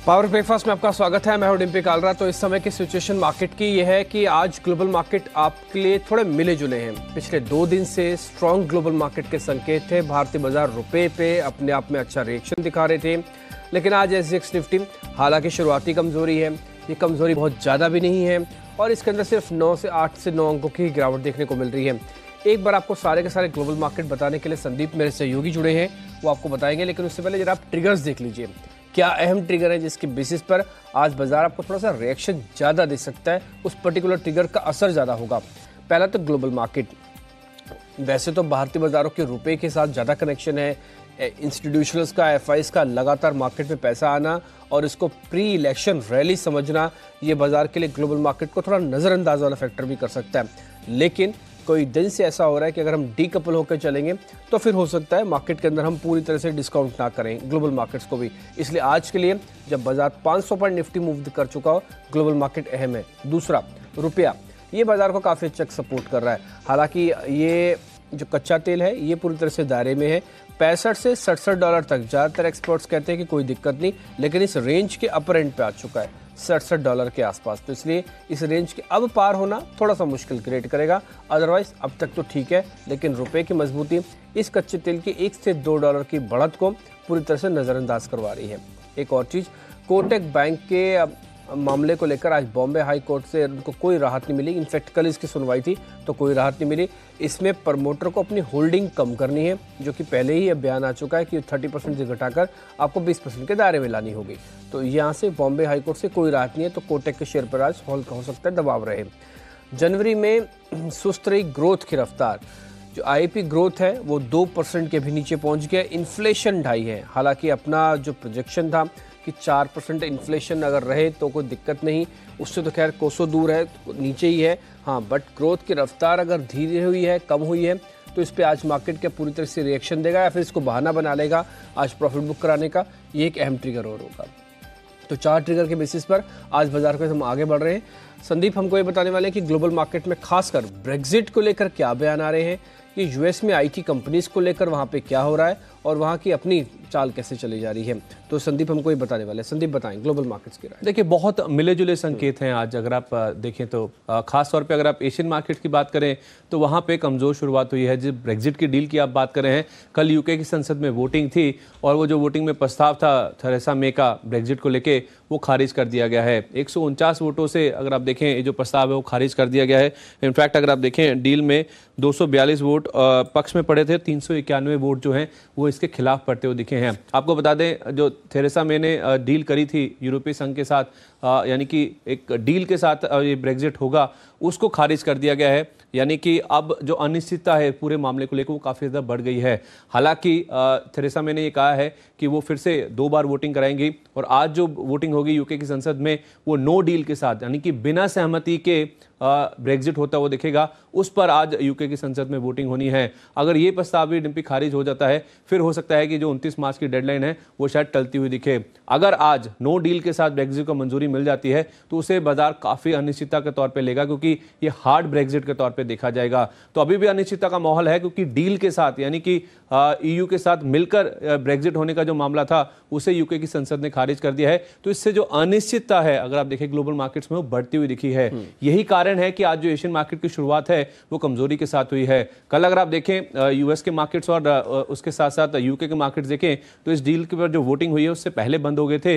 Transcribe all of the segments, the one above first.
Power breakfast में आपका स्वागत है। मैं हूं डिम्पी कालरा। तो इस समय की सिचुएशन मार्केट की यह है कि आज ग्लोबल मार्केट आपके लिए थोड़े मिले जुले हैं। पिछले 2 दिन से स्ट्रॉन्ग ग्लोबल मार्केट के संकेत थे। भारतीय बाजार रुपए पे अपने आप में अच्छा रिएक्शन दिखा रहे थे, लेकिन आज एसजीएक्स निफ्टी हालांकि शुरुआती कमजोरी है, ये कमजोरी बहुत ज़्यादा भी नहीं है और इसके अंदर सिर्फ 8 से 9 अंकों की गिरावट देखने को मिल रही है। एक बार आपको सारे के सारे ग्लोबल मार्केट बताने के लिए संदीप मेरे सहयोगी जुड़े हैं, वो आपको बताएंगे। लेकिन उससे पहले जरा आप ट्रिगर्स देख लीजिए, क्या अहम ट्रिगर है जिसके बेसिस पर आज बाजार आपको थोड़ा सा रिएक्शन ज़्यादा दे सकता है, उस पर्टिकुलर ट्रिगर का असर ज़्यादा होगा। पहला तो ग्लोबल मार्केट। वैसे तो भारतीय बाजारों के रुपए के साथ ज़्यादा कनेक्शन है, इंस्टीट्यूशनल्स का, एफआईज का लगातार मार्केट में पैसा आना और इसको प्री इलेक्शन रैली समझना, ये बाजार के लिए ग्लोबल मार्केट को थोड़ा नज़रअंदाज वाला फैक्टर भी कर सकता है। लेकिन कोई दिन से ऐसा हो रहा है कि अगर हम डीकपल होकर चलेंगे तो फिर हो सकता है मार्केट के अंदर हम पूरी तरह से डिस्काउंट ना करें ग्लोबल मार्केट्स को भी। इसलिए आज के लिए जब बाजार 500 पॉइंट निफ्टी मूव कर चुका हो, ग्लोबल मार्केट अहम है। दूसरा, रुपया, ये बाजार को काफ़ी अच्छा सपोर्ट कर रहा है। हालांकि ये जो कच्चा तेल है ये पूरी तरह से दायरे में है, 65 से $67 तक। ज़्यादातर एक्सपर्ट्स कहते हैं कि कोई दिक्कत नहीं, लेकिन इस रेंज के अपर एंड पे आ चुका है, $67 के आसपास। तो इसलिए इस रेंज के अब पार होना थोड़ा सा मुश्किल क्रिएट करेगा। अदरवाइज अब तक तो ठीक है, लेकिन रुपए की मजबूती इस कच्चे तेल की $1 से $2 की बढ़त को पूरी तरह से नज़रअंदाज करवा रही है। एक और चीज़, कोटक बैंक के मामले को लेकर आज बॉम्बे हाई कोर्ट से उनको कोई राहत नहीं मिली। इनफैक्ट कल इसकी सुनवाई थी तो कोई राहत नहीं मिली। इसमें प्रमोटर को अपनी होल्डिंग कम करनी है, जो कि पहले ही अब बयान आ चुका है कि 30% से घटाकर आपको 20% के दायरे में लानी होगी। तो यहाँ से बॉम्बे हाई कोर्ट से कोई राहत नहीं है, तो कोटक के शेयर पर आज हो सकता है दबाव रहे। जनवरी में सुस्त रही ग्रोथ की रफ्तार, जो आईपी ग्रोथ है वो 2% के भी नीचे पहुंच गया। इन्फ्लेशन 2.5 है। हालांकि अपना जो प्रोजेक्शन था कि 4% इन्फ्लेशन अगर रहे तो कोई दिक्कत नहीं, उससे तो खैर कोसों दूर है, नीचे ही है। हाँ, बट ग्रोथ की रफ्तार अगर धीरे हुई है, कम हुई है, तो इस पे आज मार्केट क्या पूरी तरह से रिएक्शन देगा या फिर इसको बहाना बना लेगा आज प्रॉफिट बुक कराने का, ये एक अहम ट्रिगर और होगा। तो 4 ट्रिगर के बेसिस पर आज बाजार को हम आगे बढ़ रहे हैं। संदीप हमको ये बताने वाले हैं कि ग्लोबल मार्केट में खासकर ब्रेक्जिट को लेकर क्या बयान आ रहे हैं, कि यूएस में आईटी कंपनीज को लेकर वहाँ पे क्या हो रहा है और वहाँ की अपनी चाल कैसे चली जा रही है। तो संदीप हमको ये बताने वाले हैं। संदीप बताएं ग्लोबल मार्केट्स की राय। देखिए, बहुत मिले जुले संकेत हैं आज। अगर आप देखें तो खास तौर पे अगर आप एशियन मार्केट की बात करें तो वहाँ पे कमज़ोर शुरुआत हुई है। जब ब्रेक्जिट की डील की आप बात कर रहे हैं, कल यूके की संसद में वोटिंग थी और वो जो वोटिंग में प्रस्ताव था थेरेसा मे का ब्रेक्जिट को लेके, वो खारिज कर दिया गया है। 149 वोटों से अगर आप देखें ये जो प्रस्ताव है वो खारिज कर दिया गया है। इनफैक्ट अगर आप देखें डील में 242 वोट पक्ष में पड़े थे, 391 वोट जो हैं वो इसके खिलाफ पड़ते हुए दिखे हैं। आपको बता दें, जो थेरेसा मे ने डील करी थी यूरोपीय संघ के साथ, यानी कि एक डील के साथ ये ब्रेक्जिट होगा, उसको खारिज कर दिया गया है। यानी कि अब जो अनिश्चितता है पूरे मामले को लेकर वो काफ़ी ज़्यादा बढ़ गई है। हालांकि थेरेसा मे ने ये कहा है कि वो फिर से 2 बार वोटिंग कराएंगी और आज जो वोटिंग होगी यूके की संसद में वो नो डील के साथ, यानी कि बिना सहमति के ब्रेक्जिट होता हुआ दिखेगा। उस पर आज यूके की संसद में वोटिंग होनी है। अगर ये प्रस्ताव भी डिम्पी खारिज हो जाता है, फिर हो सकता है कि जो 29 मार्च की डेडलाइन है वो शायद टलती हुई दिखे। अगर आज नो डील के साथ ब्रेक्जिट को मंजूरी मिल जाती है तो उसे बाजार काफ़ी अनिश्चितता के तौर पर लेगा, क्योंकि ये हार्ड ब्रेक्जिट के तौर पर देखा जाएगा। तो अभी भी अनिश्चितता का माहौल है, क्योंकि डील के साथ यानी कि ईयू के साथ मिलकर ब्रेक्जिट होने का जो मामला था उसे यूके की संसद ने खारिज कर दिया है। तो इससे जो अनिश्चितता है अगर आप देखें ग्लोबल मार्केट्स में, वो बढ़ती हुई दिखी है। यही कारण है कि आज जो एशियन मार्केट की शुरुआत है वो कमजोरी के साथ हुई है। कल अगर आप देखें यूएस के मार्केट्स और उसके साथ साथ यूके के मार्केट्स देखें तो इस डील के पर जो वोटिंग हुई है उससे पहले बंद हो गए थे।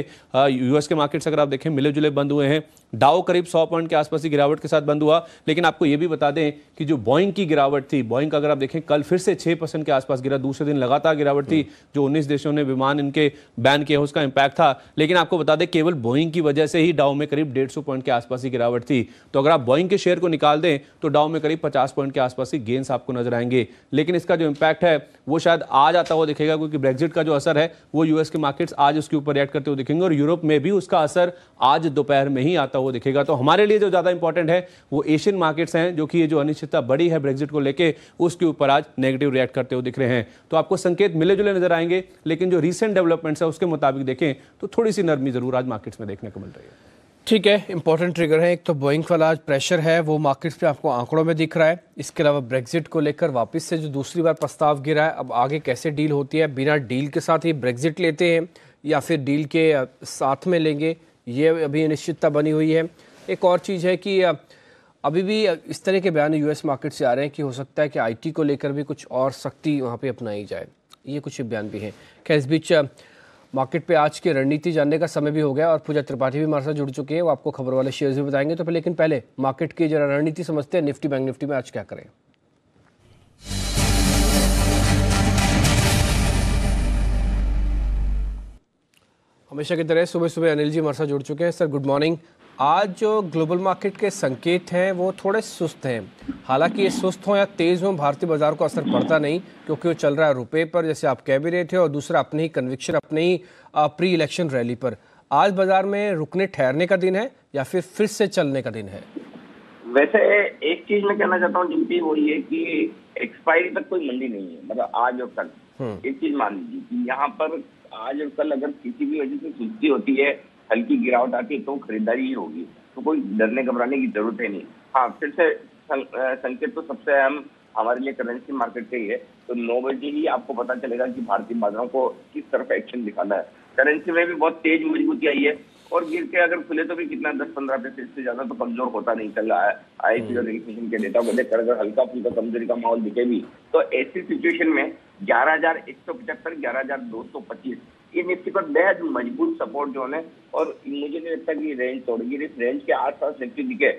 यूएस के मार्केट्स अगर आप देखें मिले जुले बंद हुए हैं। डाउ करीब 100 पॉइंट के आसपास की गिरावट के साथ बंद हुआ। लेकिन आपको ये भी बता दें कि जो बोइंग की गिरावट थी, बोइंग अगर आप देखें कल फिर से 6% के आसपास गिरा। दूसरे दिन लगातार गिरावट थी। जो 19 देशों ने विमान इनके बैन किए उसका इंपैक्ट था। लेकिन आपको बता दें केवल बोइंग की वजह से ही डाउ में करीब 150 पॉइंट के आसपास की गिरावट थी। तो अगर आप बोइंग के शेयर को निकाल दें तो डाउ में करीब 50 पॉइंट के आसपास की गेंस आपको नजर आएंगे। लेकिन इसका जो इंपैक्ट है वो शायद आज आता हुआ दिखेगा, क्योंकि ब्रेक्जिट का जो असर है वो यूएस के मार्केट्स आज उसके ऊपर रिएक्ट करते हुए दिखेंगे और यूरोप में भी उसका असर आज दोपहर में ही आता हुआ दिखेगा। तो हमारे लिए जो ज्यादा इंपॉर्टेंट है वो एशियन मार्केट्स हैं, जो कि ये जो अनिश्चितता बड़ी है ब्रेक्जिट को लेके, उसके ऊपर आज नेगेटिव रिएक्ट करते हुए दिख रहे हैं। तो आपको संकेत मिले जुले नजर आएंगे, लेकिन जो रीसेंट डेवलपमेंट्स है उसके मुताबिक देखें तो थोड़ी सी नरमी जरूर आज मार्केट्स में देखने को मिल रही है। ठीक है, इंपॉर्टेंट ट्रिगर है। एक तो बोइंग वाला आज प्रेशर है वो मार्केट्स पे आपको आंकड़ों में दिख रहा है। इसके अलावा ब्रेक्जिट को लेकर वापस से जो दूसरी बार प्रस्ताव गिरा है, अब आगे कैसे डील होती है, बिना डील के साथ ही ब्रेक्जिट लेते हैं या फिर डील के साथ में लेंगे, ये अभी अनिश्चितता बनी हुई है। एक और चीज़ है कि अभी भी इस तरह के बयान यूएस मार्केट से आ रहे हैं कि हो सकता है कि आईटी को लेकर भी कुछ और सख्ती वहाँ पे अपनाई जाए, ये कुछ बयान भी हैं। खैर, इस बीच मार्केट पे आज की रणनीति जानने का समय भी हो गया और पूजा त्रिपाठी भी हमारे साथ जुड़ चुके हैं, वो आपको खबर वाले शेयर्स भी बताएंगे। तो लेकिन पहले मार्केट की जरा रणनीति समझते हैं, निफ्टी बैंक निफ्टी में आज क्या करें। हमेशा की तरह सुबह सुबह अनिल जी हमारे साथ जुड़ चुके हैं। Sir good morning. आज जो ग्लोबल मार्केट के संकेत हैं वो थोड़े सुस्त हैं। हालांकि ये सुस्त हो या तेज़ हो, भारतीय बाजार को असर पड़ता नहीं, क्योंकि वो चल रहा है रुपए पर, जैसे आप कह भी रहे थे, और दूसरा अपने ही कन्विक्शन, अपने ही प्री इलेक्शन रैली पर। आज बाजार में रुकने ठहरने का दिन है या फिर से चलने का दिन है? वैसे एक चीज मैं कहना चाहता हूँ जिनकी, वो ये कि एक्सपायरी तक कोई मंदी नहीं है, मतलब आज और कल। एक चीज मान लीजिए कि यहाँ पर आज और कल अगर किसी भी वजह से सुस्ती होती है, हल्की गिरावट आती है, तो खरीदारी ही होगी, तो कोई डरने घबराने की जरूरत है नहीं। हाँ, फिर से संकेत तो सबसे अहम हमारे लिए करेंसी मार्केट का ही है। तो 9 बजे ही आपको पता चलेगा कि भारतीय बाजारों को किस तरफ एक्शन दिखाना है। करेंसी में भी बहुत तेज मजबूती आई है और गिर के अगर खुले तो भी कितना 10-15% से ज्यादा तो कमजोर होता नहीं चल रहा है। आईपी और इन्फ्लेशन के डेटा को देखकर अगर हल्का फुल्का कमजोरी का माहौल दिखे भी, तो ऐसी सिचुएशन में 11,175, 11,225 ये निफ्टी पर बेहद मजबूत सपोर्ट जोन है और मुझे नहीं लगता कि रेंज तोड़ेगी। इस रेंज के आसपास निफ्टी दिखे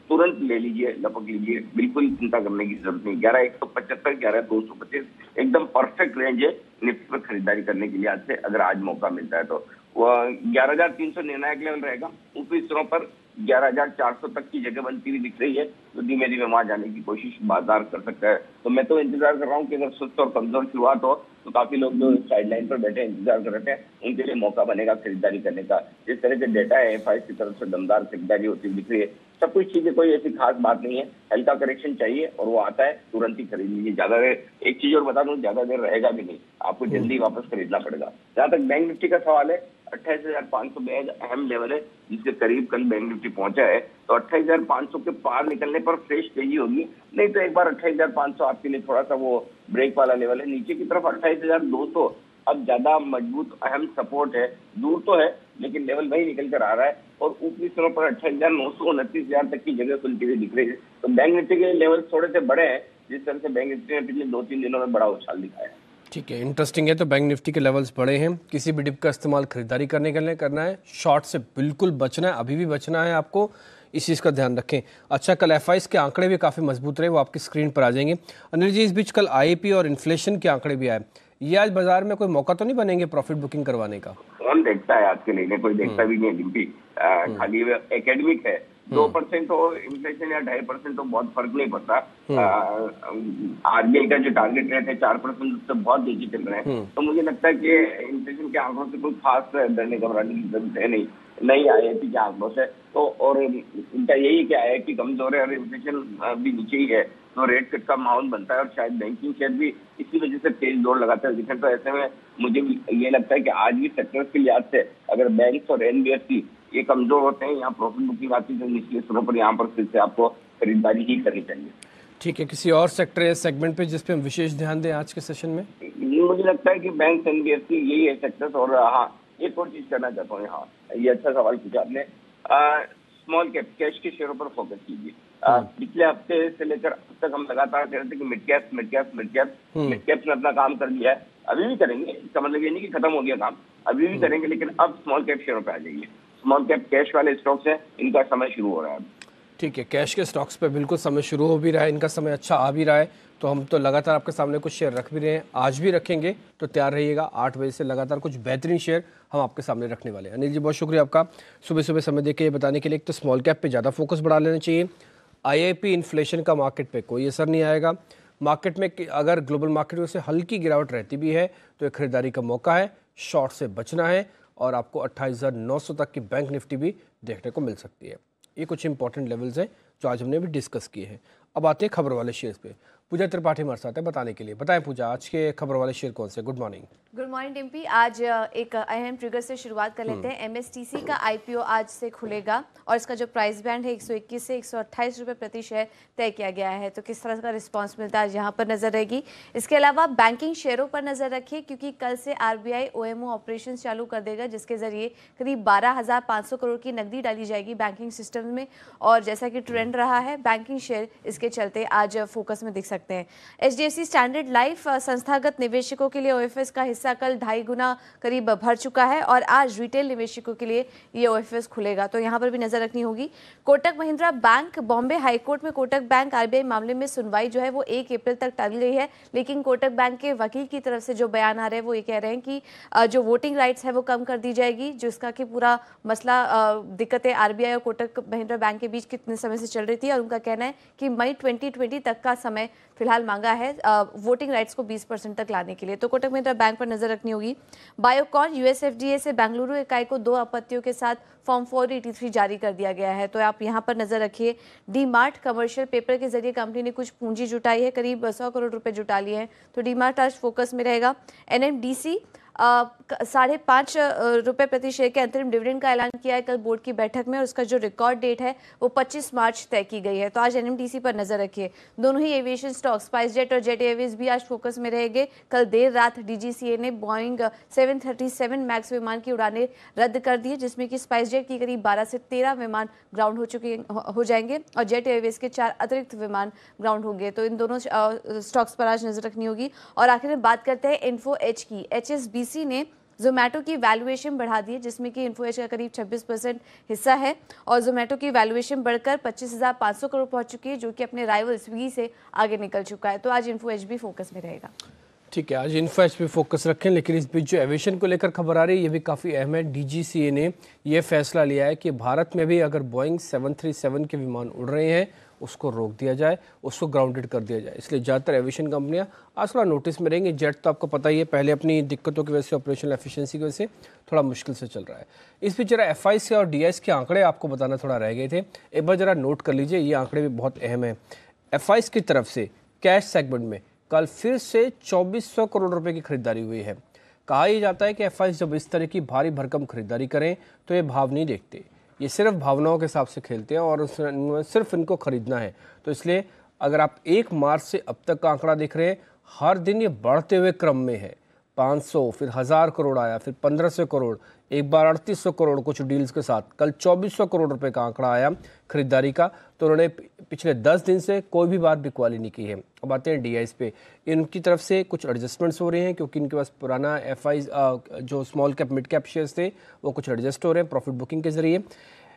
तुरंत ले लीजिए, लपक लीजिए, बिल्कुल चिंता करने की जरूरत नहीं। 11,175, 11,225 एकदम परफेक्ट रेंज है निफ्टी पर खरीदारी करने के लिए आज से, अगर आज मौका मिलता है तो। 11,300 निर्णायक लेवल रहेगा। ऊपरी स्तरों पर 11,400 तक की जगह बनती हुई दिख रही है, तो धीमे धीमे वहां जाने की कोशिश बाजार कर सकता है। तो मैं तो इंतजार कर रहा हूँ कि अगर सुस्त और कमजोर शुरुआत हो तो काफी लोग जो साइडलाइन पर बैठे इंतजार कर रहे हैं, उनके लिए मौका बनेगा खरीदारी करने का। जिस तरह के डेटा है एफआई की तरफ से दमदार खरीदारी होती दिख रही है, सब कुछ चीजें, कोई ऐसी खास बात नहीं है। हल्का करेक्शन चाहिए और वो आता है, तुरंत ही खरीद लीजिए। ज्यादा देर, एक चीज और बता दूं, ज्यादा देर रहेगा भी नहीं, आपको जल्दी वापस खरीदना पड़ेगा। जहां तक बैंक निफ्टी का सवाल है, 28,500 बेहद अहम लेवल है जिसके करीब कल बैंक निफ्टी पहुंचा है। तो 28,500 के पार निकलने पर फ्रेश तेजी होगी, नहीं तो एक बार 28,500 आपके लिए थोड़ा सा वो ब्रेक वाला लेवल है। नीचे की तरफ 28,200 अब ज्यादा मजबूत अहम सपोर्ट है, दूर तो है लेकिन लेवल वही निकल कर आ रहा है। और ऊपरी स्तरों पर 28,900, 29,000 तक की जगह खुलती हुई दिख रही है। तो बैंक निफ्टी के लेवल थोड़े से बड़े हैं, जिस तरह से बैंक निफ्टी ने पिछले 2-3 दिनों में बड़ा उछाल दिखाया है। ठीक है, इंटरेस्टिंग है। तो बैंक निफ्टी के लेवल्स बड़े हैं, किसी भी डिप का इस्तेमाल खरीदारी करने के लिए करना है, शॉर्ट से बिल्कुल बचना है, अभी भी बचना है आपको, इस चीज़ का ध्यान रखें। अच्छा, कल एफआईएस के आंकड़े भी काफ़ी मजबूत रहे, वो आपकी स्क्रीन पर आ जाएंगे। अनिल जी, इस बीच कल आईपी और इन्फ्लेशन के आंकड़े भी आए, ये आज बाजार में कोई मौका तो नहीं बनेंगे प्रॉफिट बुकिंग करवाने का? कौन देखता है आज के लिए, कोई देखता भी नहीं है डिम्पी। खाली एकेडमिक है। 2% हो इन्फ्लेशन या 2.5% तो बहुत फर्क नहीं पड़ता। आरबीआई का जो टारगेट रेट है 4%, उससे बहुत नीचे चल रहे हैं। तो मुझे लगता है कि इन्फ्लेशन के आंकड़ों से कोई खास डरने घबराने की जरूरत है नहीं आईआईपी के आंकड़ों से तो। और इनका यही क्या है कि कमजोर है और इन्फ्लेशन भी नीचे ही है, तो रेट कट का माहौल बनता है और शायद बैंकिंग शेयर भी इसी वजह से तेज दौड़ लगाता है दिखे। तो ऐसे में मुझे ये लगता है कि आज भी सेक्टर्स के लिहाज से अगर बैंक और एनबीएफसी ये कमजोर होते हैं, यहाँ प्रॉफिट बुकिंग आती है, तो निचले स्तरों पर यहाँ पर फिर से आपको खरीदारी ही करनी चाहिए। ठीक है, किसी और सेक्टर या सेगमेंट पे जिस पे हम विशेष ध्यान दें आज के सेशन में? मुझे लगता है कि बैंक, एनबीएफसी यही है सेक्टर्स। और हाँ, एक और चीज करना चाहता हूँ, हाँ ये अच्छा सवाल पूछा आपने। स्मॉल कैप कैश के शेयरों पर फोकस कीजिए। पिछले हफ्ते से लेकर अब तक हम लगातार कह रहे थे कि मिड कैप ने अपना काम कर लिया है, अभी भी करेंगे। इसका मतलब ये नहीं कि खत्म हो गया काम, अभी भी करेंगे, लेकिन अब स्मॉल कैप शेयरों पे आ जाइए। स्मॉल कैप कैश वाले स्टॉक्स हैं, इनका समय शुरू हो रहा है। ठीक है, कैश के स्टॉक्स पे बिल्कुल समय शुरू हो भी रहा है, इनका समय अच्छा आ भी रहा है। तो हम तो लगातार आपके सामने कुछ शेयर रख भी रहे हैं, आज भी रखेंगे, तो तैयार रहिएगा। 8 बजे से लगातार कुछ बेहतरीन शेयर हम आपके सामने रखने वाले हैं। अनिल जी, बहुत शुक्रिया आपका सुबह सुबह समय देके ये बताने के लिए। एक तो स्मॉल कैप पे ज़्यादा फोकस बढ़ा लेना चाहिए। आईआईपी इन्फ्लेशन का मार्केट पे कोई असर नहीं आएगा। मार्केट में अगर ग्लोबल मार्केट से हल्की गिरावट रहती भी है तो एक खरीदारी का मौका है, शॉर्ट से बचना है और आपको 28,900 तक की बैंक निफ्टी भी देखने को मिल सकती है। ये कुछ इंपॉर्टेंट लेवल्स हैं जो आज हमने भी डिस्कस किए हैं। अब आते हैं खबर वाले शेयर्स पे। पूजा त्रिपाठी हमारे साथ है बताने के लिए। बताएं पूजा, आज के खबर वाले शेयर कौन से? Good morning. Good morning Timpi. आज एक अहम ट्रिगर से शुरुआत कर लेते हैं। एमएसटीसी का आईपीओ आज से खुलेगा और इसका जो प्राइस बैंड है 121 से 128 रुपये प्रति शेयर तय किया गया है। तो किस तरह का रिस्पांस मिलता है आज यहाँ पर नजर रहेगी। इसके अलावा बैंकिंग शेयरों पर नजर रखिए, क्योंकि कल से आरबीआई ओएमओ ऑपरेशन चालू कर देगा, जिसके जरिए करीब 12,500 करोड़ की नकदी डाली जाएगी बैंकिंग सिस्टम में। और जैसा कि ट्रेंड रहा है, बैंकिंग शेयर इसके चलते आज फोकस में दिख सकते हैं। एचडीएफसी स्टैंडर्ड लाइफ संस्थागत निवेशकों के लिए ओएफएस का हिस्सा कल 2.5 गुना करीब भर चुका है और आज रिटेल निवेशकों के लिए ये ओएफएस खुलेगा, तो यहाँ पर भी नजर रखनी होगी। कोटक महिंद्रा बैंक, बॉम्बे हाईकोर्ट में कोटक बैंक आरबीआई मामले में सुनवाई जो है वो 1 अप्रैल तक टाल गई है, लेकिन कोटक बैंक के वकील की तरफ से जो बयान आ रहे हैं वो ये कह रहे हैं कि जो वोटिंग राइट्स है वो कम कर दी जाएगी, जिसका कि पूरा मसला दिक्कतें आरबीआई और कोटक महिंद्रा बैंक के बीच कितने समय से चल रही थी, और उनका कहना है कि मई 2020 तक का समय फिलहाल मांगा है वोटिंग राइट्स को 20% तक लाने के लिए। तो कोटक महिंद्रा बैंक पर नजर रखनी होगी। बायोकॉन यूएसएफडीए से बेंगलुरु इकाई को 2 आपत्तियों के साथ फॉर्म 483 जारी कर दिया गया है, तो आप यहां पर नजर रखिए। डी मार्ट कमर्शियल पेपर के जरिए कंपनी ने कुछ पूंजी जुटाई है, करीब 100 करोड़ रुपए जुटा लिए हैं, तो डी मार्ट आज फोकस में रहेगा। एनएमडीसी 5.5 रुपये प्रति शेयर के अंतरिम डिविडेंड का ऐलान किया है कल बोर्ड की बैठक में, और उसका जो रिकॉर्ड डेट है वो 25 मार्च तय की गई है। तो आज एनएमडीसी पर नजर रखिए। दोनों ही एविएशन स्टॉक स्पाइस जेट और जेट एयरवेज भी आज फोकस में रहेंगे। कल देर रात डीजीसीए ने बोइंग 737 मैक्स विमान की उड़ानें रद्द कर दी है, जिसमें कि स्पाइस जेट की करीब 12 से 13 विमान ग्राउंड हो जाएंगे और जेट एयरवेज के 4 अतिरिक्त विमान ग्राउंड होंगे। तो इन दोनों स्टॉक्स पर आज नजर रखनी होगी। और आखिर में बात करते हैं इन्फो एज की। एचएसबीसी ने जोमेटो की वैल्यूएशन बढ़ा दी है, जिसमें कि इन्फो एज का करीब 26% हिस्सा है और जोमेटो की वैल्यूएशन बढ़कर 25,500 करोड़ पहुंच चुकी है, जो कि अपने राइवल स्विगी से आगे निकल चुका है। तो आज इन्फो एज भी फोकस में रहेगा। ठीक है, आज इन्फो एज पे फोकस रखें। लेकिन इस बीच जो एविएशन को लेकर खबर आ रही है ये भी काफ़ी अहम है। डीजीसीए ने यह फैसला लिया है कि भारत में भी अगर बोइंग 737 के विमान उड़ रहे हैं उसको रोक दिया जाए, उसको ग्राउंडेड कर दिया जाए। इसलिए ज़्यादातर एविएशन कंपनियां आज थोड़ा नोटिस में रहेंगी। जेट तो आपको पता ही है, पहले अपनी दिक्कतों की वजह से, ऑपरेशनल एफिशिएंसी की वजह से थोड़ा मुश्किल से चल रहा है। इस बीच जरा एफआईसी और डीआईएस के आंकड़े आपको बताना थोड़ा रह गए थे, एक बार जरा नोट कर लीजिए, ये आंकड़े भी बहुत अहम है। एफआईसी की तरफ से कैश सेगमेंट में कल फिर से 2400 करोड़ रुपए की खरीदारी हुई है। कहा यह जाता है कि एफआईसी जब इस तरह की भारी भरकम खरीदारी करें तो ये भाव नहीं देखते, ये सिर्फ भावनाओं के हिसाब से खेलते हैं और सिर्फ इनको खरीदना है। तो इसलिए अगर आप 1 मार्च से अब तक का आंकड़ा देख रहे हैं, हर दिन ये बढ़ते हुए क्रम में है। 500, फिर 1000 करोड़ आया, फिर 1500 करोड़, एक बार 3800 करोड़ कुछ डील्स के साथ, कल 2400 करोड़ रुपए का आंकड़ा आया खरीदारी का। तो उन्होंने पिछले 10 दिन से कोई भी बार बिकवाली नहीं की है। अब आते हैं डीआईएस पे, इनकी तरफ से कुछ एडजस्टमेंट्स हो रहे हैं, क्योंकि इनके पास पुराना एफआई जो small cap mid cap shares थे वो कुछ एडजस्ट हो रहे हैं प्रॉफिट बुकिंग के जरिए।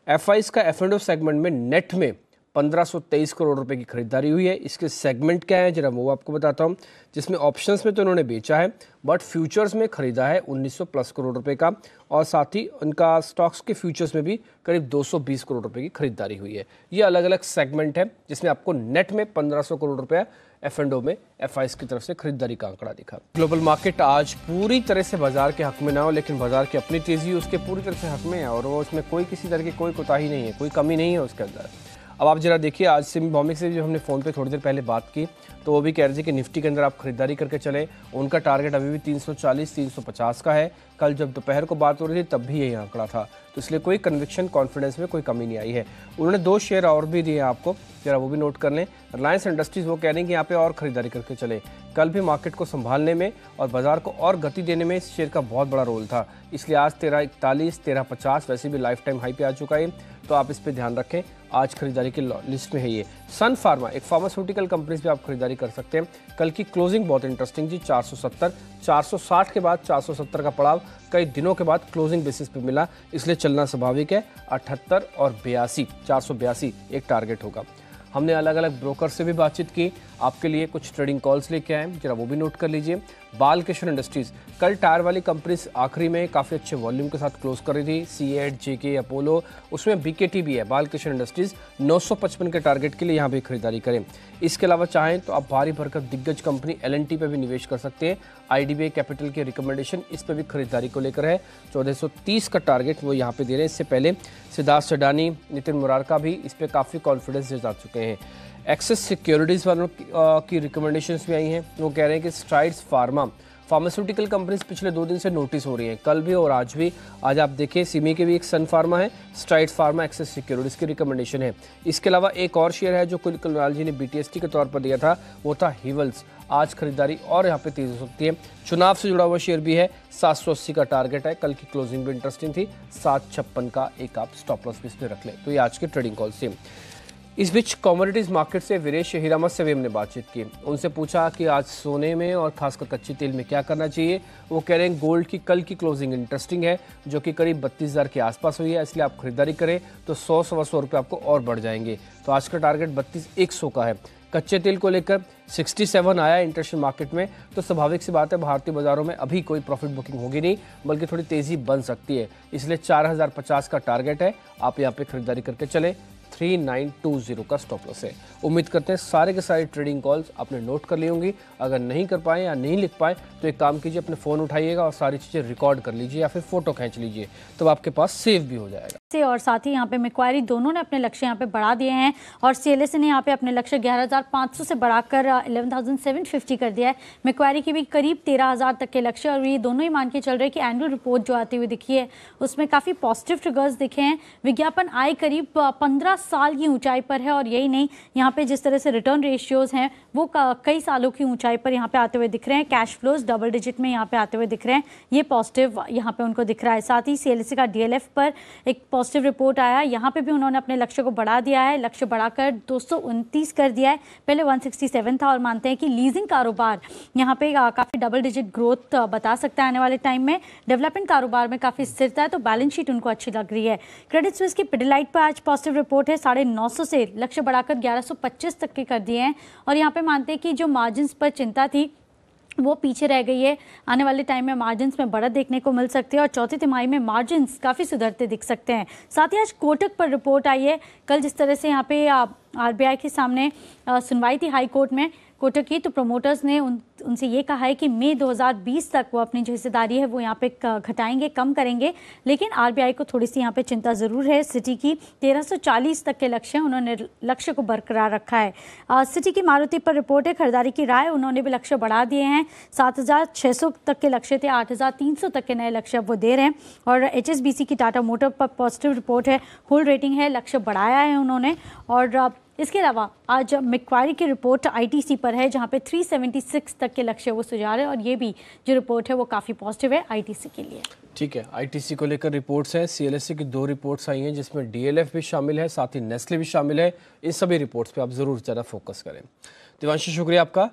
एफआईस का एफ&ओ सेगमेंट में नेट में 1523 करोड़ रुपए की खरीदारी हुई है। इसके सेगमेंट क्या है जरा वो आपको बताता हूँ, जिसमें ऑप्शंस में तो उन्होंने बेचा है, बट फ्यूचर्स में खरीदा है 1900 प्लस करोड़ रुपए का, और साथ ही उनका स्टॉक्स के फ्यूचर्स में भी करीब 220 करोड़ रुपए की खरीदारी हुई है। ये अलग अलग सेगमेंट है जिसमें आपको नेट में 1500 करोड़ रुपया एफ&ओ में एफआईएस की तरफ से खरीदारी का आंकड़ा दिखा। ग्लोबल मार्केट आज पूरी तरह से बाजार के हक में ना हो, लेकिन बाजार की अपनी तेजी उसके पूरी तरह से हक में है और वो उसमें कोई किसी तरह की कोई कोताही नहीं है, कोई कमी नहीं है उसके अंदर। अब आप जरा देखिए, आज सिम भौमिक से जो हमने फ़ोन पे थोड़ी देर पहले बात की तो वो भी कह रहे थे कि निफ्टी के अंदर आप खरीदारी करके चले, उनका टारगेट अभी भी 340-350 का है। कल जब दोपहर को बात हो रही थी तब भी यही आंकड़ा था, तो इसलिए कोई कन्विक्शन कॉन्फिडेंस में कोई कमी नहीं आई है। उन्होंने 2 शेयर और भी दिए आपको, जरा वो भी नोट कर लें। रिलायंस इंडस्ट्रीज़ वो कह रहे हैं कि यहाँ पे और खरीदारी करके चले। कल भी मार्केट को संभालने में और बाजार को और गति देने में इस शेयर का बहुत बड़ा रोल था, इसलिए आज 1341, 1350 वैसे भी लाइफ टाइम हाई पे आ चुका है, तो आप इस पे ध्यान रखें। आज खरीदारी की लिस्ट में है ये। सन फार्मा, एक फार्मास्यूटिकल कंपनीज भी आप खरीदारी कर सकते हैं। कल की क्लोजिंग बहुत इंटरेस्टिंग जी, 470, 460 के बाद 470 का पड़ाव कई दिनों के बाद क्लोजिंग बेसिस पे मिला, इसलिए चलना स्वाभाविक है। 78 और 82, 482 एक टारगेट होगा। हमने अलग अलग ब्रोकर से भी बातचीत की, आपके लिए कुछ ट्रेडिंग कॉल्स लेके आए, जरा वो भी नोट कर लीजिए। बालकृष्ण इंडस्ट्रीज, कल टायर वाली कंपनीज आखिरी में काफ़ी अच्छे वॉल्यूम के साथ क्लोज कर रही थी। C8, JK, अपोलो, उसमें BKT भी है। बालकृष्ण इंडस्ट्रीज 955 के टारगेट के लिए यहाँ भी खरीदारी करें। इसके अलावा चाहें तो आप भारी भरकम दिग्गज कंपनी L&T पे भी निवेश कर सकते हैं। IDBI कैपिटल के रिकमेंडेशन इस पर भी खरीदारी को लेकर है। 1430 का टारगेट वो यहाँ पे दे रहे हैं। इससे पहले सिद्धार्थ सडानी, नितिन मुरारका भी इस पर काफ़ी कॉन्फिडेंस जता चुके हैं। एक्सेस सिक्योरिटीज़ वालों की रिकमेंडेशंस भी आई हैं। वो कह रहे हैं कि स्ट्राइड्स फार्मास्यूटिकल कंपनीज पिछले 2 दिन से नोटिस हो रही हैं, कल भी और आज भी। आज आप देखिए सिमी के भी एक सन फार्मा है, स्ट्राइड्स फार्मा, एक्सेस सिक्योरिटीज़ की रिकमेंडेशन है। इसके अलावा एक और शेयर है जो कुलकर्णी जी ने BTST के तौर पर दिया था, वो था हिवल्स। आज खरीदारी और यहाँ पे तेज हो सकती है। चुनाव से जुड़ा हुआ शेयर भी है, 780 का टारगेट है। कल की क्लोजिंग भी इंटरेस्टिंग थी, 756 का एक आप स्टॉप लॉस भी इसमें रख लें। तो ये आज के ट्रेडिंग कॉल से। इस बीच कमोडिटीज मार्केट से वीरेश हीरामत से भी हमने बातचीत की, उनसे पूछा कि आज सोने में और खासकर कच्चे तेल में क्या करना चाहिए। वो कह रहे हैं गोल्ड की कल की क्लोजिंग इंटरेस्टिंग है, जो कि करीब 32,000 के आसपास हुई है, इसलिए आप खरीदारी करें तो 100-125 रुपये आपको और बढ़ जाएंगे। तो आज का टारगेट 32,100 का है। कच्चे तेल को लेकर 67 आया इंटरनेशनल मार्केट में, तो स्वाभाविक सी बात है भारतीय बाजारों में अभी कोई प्रॉफिट बुकिंग होगी नहीं, बल्कि थोड़ी तेजी बन सकती है। इसलिए 4050 का टारगेट है, आप यहाँ पे खरीदारी करके चले। 3920 का स्टॉप लॉस है। उम्मीद करते हैं सारे के सारे ट्रेडिंग कॉल्स आपने नोट कर ली होंगी। अगर नहीं कर पाए या नहीं लिख पाए तो एक काम कीजिए, अपने फ़ोन उठाइएगा और सारी चीज़ें रिकॉर्ड कर लीजिए या फिर फोटो खींच लीजिए, तो आपके पास सेव भी हो जाएगा। और साथ ही यहाँ पे मैक्वायरी दोनों ने अपने लक्ष्य यहाँ पे बढ़ा दिए हैं और CLSA ने यहाँ पे अपने लक्ष्य 11,500 से बढ़ाकर 11,750 कर दिया है। मैक्वायरी की भी करीब 13,000 तक के लक्ष्य, और ये दोनों ही मान के चल रहे हैं कि एनुअल रिपोर्ट जो आती हुई दिखी है उसमें काफ़ी पॉजिटिव फिगर्स दिखे हैं। विज्ञापन आय करीब 15 साल की ऊंचाई पर है, और यही नहीं, यहाँ पे जिस तरह से रिटर्न रेशियोज हैं वो कई सालों की ऊंचाई पर यहाँ पे आते हुए दिख रहे हैं। कैश फ्लोज डबल डिजिट में यहाँ पे आते हुए दिख रहे हैं, ये पॉजिटिव यहाँ पे उनको दिख रहा है। साथ ही CLSA का DLF पर एक पॉजिटिव रिपोर्ट आया, यहाँ पे भी उन्होंने अपने लक्ष्य को बढ़ा दिया है, लक्ष्य बढ़ाकर 229 कर दिया है, पहले 167 था, और मानते हैं कि लीजिंग कारोबार यहाँ पे काफ़ी डबल डिजिट ग्रोथ बता सकता है आने वाले टाइम में। डेवलपमेंट कारोबार में काफ़ी स्थिरता है, तो बैलेंस शीट उनको अच्छी लग रही है। क्रेडिट स्विस की पिडिलाइट पर आज पॉजिटिव रिपोर्ट है, 950 से लक्ष्य बढ़ाकर 1125 तक के कर दिए हैं, और यहाँ पे मानते हैं कि जो मार्जिन पर चिंता थी वो पीछे रह गई है। आने वाले टाइम में मार्जिन्स में बढ़त देखने को मिल सकती है, और चौथी तिमाही में मार्जिन्स काफ़ी सुधरते दिख सकते हैं। साथ ही आज कोटक पर रिपोर्ट आई है। कल जिस तरह से यहाँ पे RBI के सामने सुनवाई थी हाई कोर्ट में कोटक की, तो प्रमोटर्स ने उनसे ये कहा है कि मई 2020 तक वो अपनी जो हिस्सेदारी है वो यहाँ पे घटाएंगे, कम करेंगे। लेकिन RBI को थोड़ी सी यहाँ पे चिंता ज़रूर है। सिटी की 1340 तक के लक्ष्य, उन्होंने लक्ष्य को बरकरार रखा है। सिटी की मारुति पर रिपोर्ट है, खरीदारी की राय, उन्होंने भी लक्ष्य बढ़ा दिए हैं। 7600 तक के लक्ष्य थे, 8300 तक के नए लक्ष्य वो दे रहे हैं। और HSBC की टाटा मोटर पर पॉजिटिव रिपोर्ट है, होल्ड रेटिंग है, लक्ष्य बढ़ाया है उन्होंने। और इसके अलावा आज मैक्वायरी की रिपोर्ट ITC पर है, जहां पे 376 तक के लक्ष्य वो सुझा रहे हैं, और ये भी जो रिपोर्ट है वो काफ़ी पॉजिटिव है ITC के लिए। ठीक है, ITC को लेकर रिपोर्ट्स हैं। CLSA की 2 रिपोर्ट्स आई हैं, जिसमें DLF भी शामिल है, साथ ही नेस्ले भी शामिल है। इन सभी रिपोर्ट्स पे आप ज़रूर ज़्यादा फोकस करें। दिवांशु, शुक्रिया आपका।